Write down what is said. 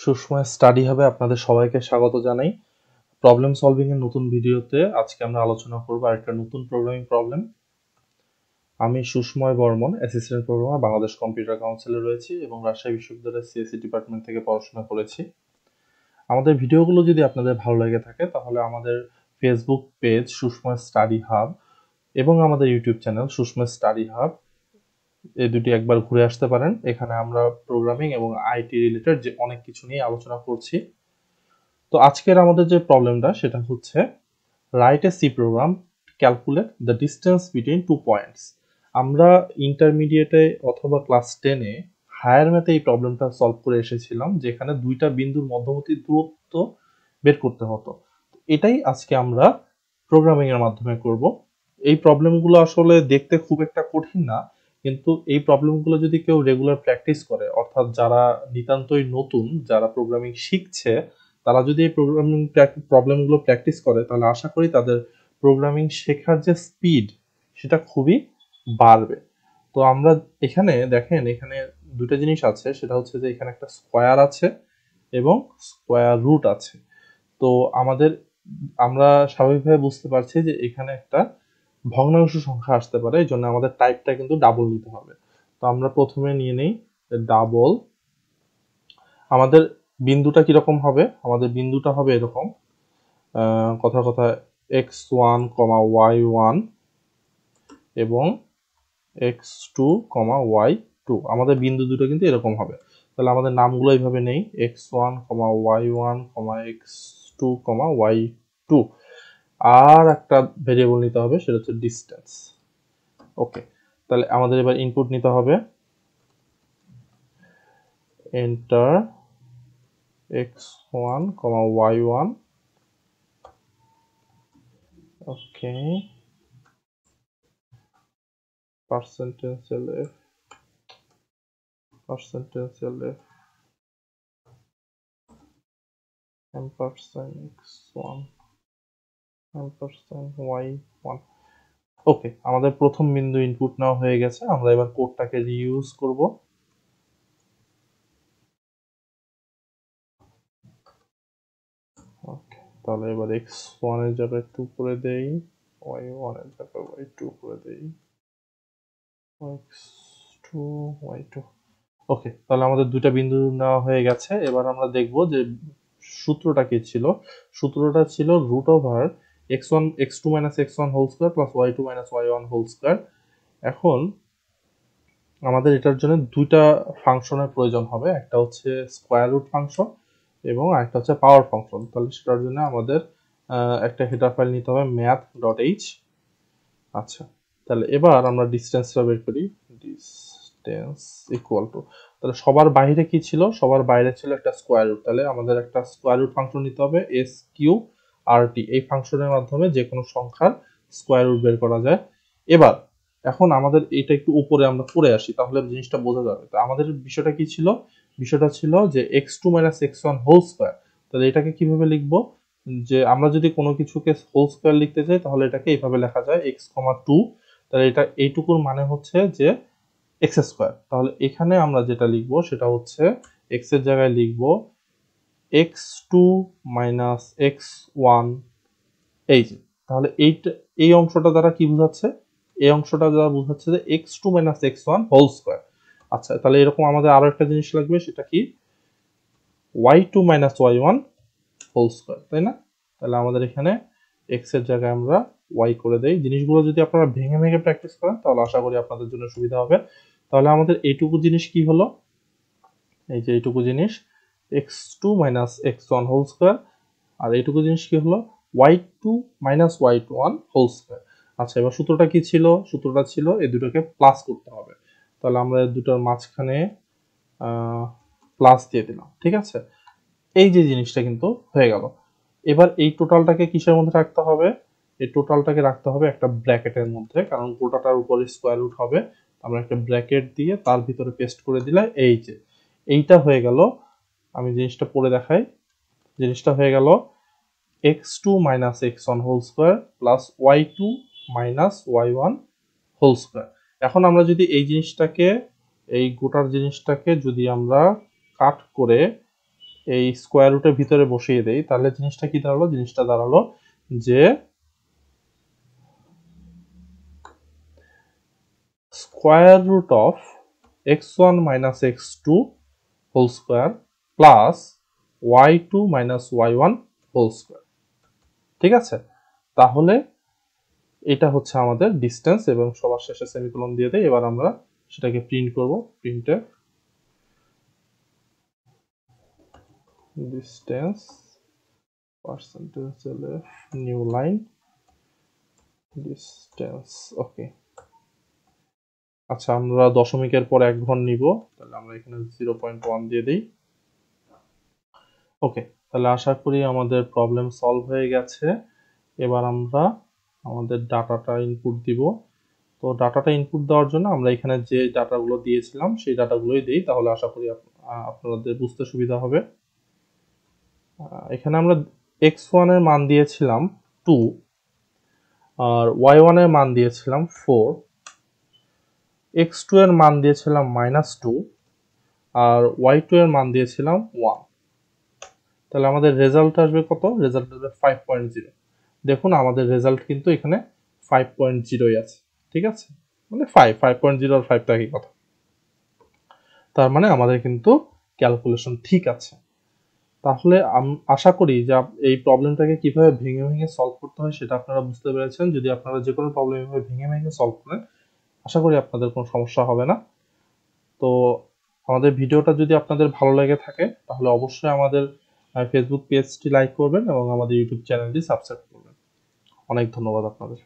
সুসময় study হবে আপনাদের সবাইকে স্বাগত জানাই। প্রবলেম সলভিং এর নতুন ভিডিওতে আজকে আমরা আলোচনা করব আরেকটা নতুন প্রোগ্রামিং প্রবলেম। আমি Susmoy Barman, assistant programmer, Bangladesh computer কাউন্সিলে রয়েছি এবং রাজশাহী বিশ্ববিদ্যালয়ের সিএসসি ডিপার্টমেন্ট থেকে পড়াশোনা করেছি। আমাদের ভিডিওগুলো যদি আপনাদের ভালো লেগে থাকে তাহলে আমাদের ফেসবুক পেজ সুসময় স্টাডি হাব এবং আমাদের ইউটিউব চ্যানেল সুসময় স্টাডি হাব এই দুটি একবার ঘুরে আসতে পারেন। এখানে আমরা প্রোগ্রামিং এবং আইটি রিলেটেড যে অনেক কিছু নিয়ে আলোচনা করছি। তো আজকের আমাদের যে প্রবলেমটা সেটা হচ্ছে write a C program calculate the distance between two points. আমরা ইন্টারমিডিয়েটে অথবা ক্লাস 10-এ হায়ার ম্যাথে এই প্রবলেমটা সলভ করে এসেছিলাম, যেখানে দুইটা বিন্দুর মধ্যবর্তী দূরত্ব বের করতে হতো। এটাই আজকে আমরা প্রোগ্রামিং এর মাধ্যমে করব। এই প্রবলেমগুলো আসলে দেখতে খুব একটা কঠিন না, কিন্তু এই প্রবলেমগুলো যদি কেউ রেগুলার প্র্যাকটিস করে, অর্থাৎ যারা নিতান্তই নতুন, যারা প্রোগ্রামিং শিখছে, তারা যদি এই প্রবলেমগুলো প্র্যাকটিস করে তাহলে আশা করি তাদের প্রোগ্রামিং শেখার যে স্পিড সেটা খুবই বাড়বে। তো আমরা এখানে দেখেন, এখানে দুটো জিনিস আছে, সেটা হচ্ছে যে এখানে একটা স্কোয়ার আছে এবং স্কোয়ার রুট আছে। তো আমরা স্বাভাবিকভাবে বুঝতে পারছি যে এখানে একটা ভগ্নাংশ সংখ্যা আসতে পারে, এই জন্য আমাদের টাইপটা কিন্তু ডাবল নিতে হবে। তো আমরা প্রথমে নিয়ে নেই ডাবল। আমাদের বিন্দুটা কিরকম হবে? আমাদের বিন্দুটা হবে এরকম, কথার কথা x1, y1 এবং x2, y2। আমাদের বিন্দু দুটো কিন্তু এরকম হবে। তাহলে আমাদের নামগুলো এইভাবে নেই, x1, y1, x2, y2। আর একটা ভেরিয়েবল নিতে হবে, সেটা হচ্ছে ডিস্টেন্স। ওকে, তাহলে আমাদের এবার ইনপুট নিতে হবে, এন্টার x1, y1। ওকে, percentage lf, ampersand x1, ampersand y1। ওকে, আমাদের প্রথম বিন্দু ইনপুট নেওয়া হয়ে গেছে। আমরা এবার কোডটাকে রিইউজ করব। ওকে, তাহলে এবার x1 এর জায়গায় 2 করে দেই, y1 এর জায়গায় y2 করে দেই, x2, y2। ওকে, তাহলে আমাদের দুইটা বিন্দু নেওয়া হয়ে গেছে। এবার আমরা দেখব যে সূত্রটা কি ছিল। সূত্রটা ছিল root over x2 minus x1 whole square plus y2 minus y1 whole square. এখন আমাদের এটার জন্য দুইটা ফাংশনের প্রয়োজন হবে, একটা হচ্ছে স্কয়ার রুট ফাংশন এবং আরেকটা হচ্ছে পাওয়ার ফাংশন। তাহলে সেটার জন্য আমাদের একটা হেডার ফাইল নিতে হবে math.h। আচ্ছা, তাহলে এবার আমরা ডিসটেন্সটা বের করি, ডিসটেন্স ইকুয়াল টু, তাহলে সবার বাইরে কি ছিল? সবার বাইরে ছিল একটা স্কয়ার রুট। তাহলে আমাদের একটা স্কয়ার রুট ফাংশন নিতে হবে sqrt। এই ফাংশনের মাধ্যমে যে কোনো সংখ্যার স্কয়ার রুট বের করা যায়। এখন আমাদের এটা একটু উপরে আমরা করে আসি, তাহলে জিনিসটা বোঝা যাবে। তো আমাদের বিষয়টা কি ছিল? বিষয়টা ছিল যে x2 minus x1 whole square. তাহলে এটাকে কিভাবে লিখবো? যে আমরা যদি কোনো কিছুকে হোল স্কয়ার লিখতে চাই তাহলে এটাকে এইভাবে লেখা যায় x, 2। তাহলে এটা এইটুকুর মানে হচ্ছে যে x স্কয়ার। তাহলে এখানে আমরা যেটা লিখবো সেটা হচ্ছে x এর জায়গায় লিখবো x2 মাইনাস x1। এই যে, তাহলে এই অংশটা দ্বারা কি বোঝাচ্ছে? এই অংশটা দ্বারা বোঝাচ্ছে যে x2 minus x1 whole square. আচ্ছা, তাহলে এরকম আমাদের আরো একটা জিনিস লাগবে, সেটা কি? y2 minus y1 whole square, তাই না? তাহলে আমাদের এখানে x এর জায়গায় আমরা y করে দেই। জিনিসগুলো যদি আপনারা ভেঙে ভেঙে প্র্যাকটিস করেন তাহলে আশা করি আপনাদের জন্য সুবিধা হবে। তাহলে আমাদের এইটুকু জিনিস কি হলো? এই যে এইটুকু জিনিস x2 minus x1 whole square, আর এইটুকু জিনিস কি হলো? y2 minus y1 whole square. আচ্ছা, এবার সূত্রটা কি ছিল? সূত্রটা ছিল এই দুটোকে প্লাস করতে হবে। তাহলে আমরা এই দুটোর মাঝখানে প্লাস দিয়ে দিলাম, ঠিক আছে? এই যে জিনিসটা কিন্তু হয়ে গেল। এবার এই টোটালটাকে কিসের মধ্যে রাখতে হবে? এই টোটালটাকে রাখতে হবে একটা ব্র্যাকেটের মধ্যে, কারণ গোটাটার উপরে স্কয়ার রুট হবে। আমরা একটা ব্র্যাকেট দিয়ে তার ভিতরে পেস্ট করে দিলে এই যে এইটা হয়ে গেল। আমি জিনিসটা পড়ে দেখাই। জিনিসটা হয়ে গেল x2 minus x1 whole square plus y2 minus y1 whole square. এখন আমরা যদি এই জিনিসটাকে, এই গোটার জিনিসটাকে যদি আমরা কাট করে এই স্কোয়ার রুটের ভিতরে বসিয়ে দেই, তাহলে জিনিসটা কি দাঁড়ালো? জিনিসটা দাঁড়ালো যে square root of x1 minus x2 whole square plus y2 minus y1 whole square. ঠিক আছে, তাহলে এটা হচ্ছে আমাদের ডিস্টেন্স এবং সবার শেষে সেমিকোলন দিয়ে দেই। এবার আমরা সেটাকে প্রিন্ট করব। প্রিন্টে distance percentage LF new line distance. Okay, আচ্ছা আমরা দশমিকের পর 1 ঘর নিব, তাহলে আমরা এখানে 0.1 দিয়ে দিই। ওকে, তাহলে আশা করি আমাদের প্রবলেম সলভ হয়ে গেছে। এবার আমরা আমাদের ডাটাটা ইনপুট দিব। তো ডাটাটা ইনপুট দেওয়ার জন্য আমরা এখানে যে ডাটাগুলো দিয়েছিলাম সেই ডাটাগুলোই দিই, তাহলে আশা করি আপনাদের বুঝতে সুবিধা হবে। এখানে আমরা x1 এর মান দিয়েছিলাম 2 আর y1 এর মান দিয়েছিলাম 4, x2 এর মান দিয়েছিলাম -2 আর y2 এর মান দিয়েছিলাম 1। তাহলে আমাদের রেজাল্ট আসবে কত? রেজাল্ট আসবে 5.0। দেখুন আমাদের রেজাল্ট কিন্তু এখানে 5.0 আছে। ঠিক আছে, মানে 5.0 আর 5 তো একই কথা। তার মানে আমাদের কিন্তু ক্যালকুলেশন ঠিক আছে। তাহলে আশা করি যে এই প্রবলেমটাকে কিভাবে ভেঙে ভেঙে সলভ করতে হয় সেটা আপনারা বুঝতে পেরেছেন। যদি আপনারা যে কোনো প্রবলেম এভাবে ভেঙে ভেঙে সলভ করেন, আশা করি আপনাদের কোনো সমস্যা হবে না। তো আমাদের ভিডিওটা যদি আপনাদের ভালো লেগে থাকে তাহলে অবশ্যই আমাদের ফেসবুক পেজটি লাইক করবেন এবং আমাদের ইউটিউব চ্যানেলটি সাবস্ক্রাইব করবেন। অনেক ধন্যবাদ আপনাদের।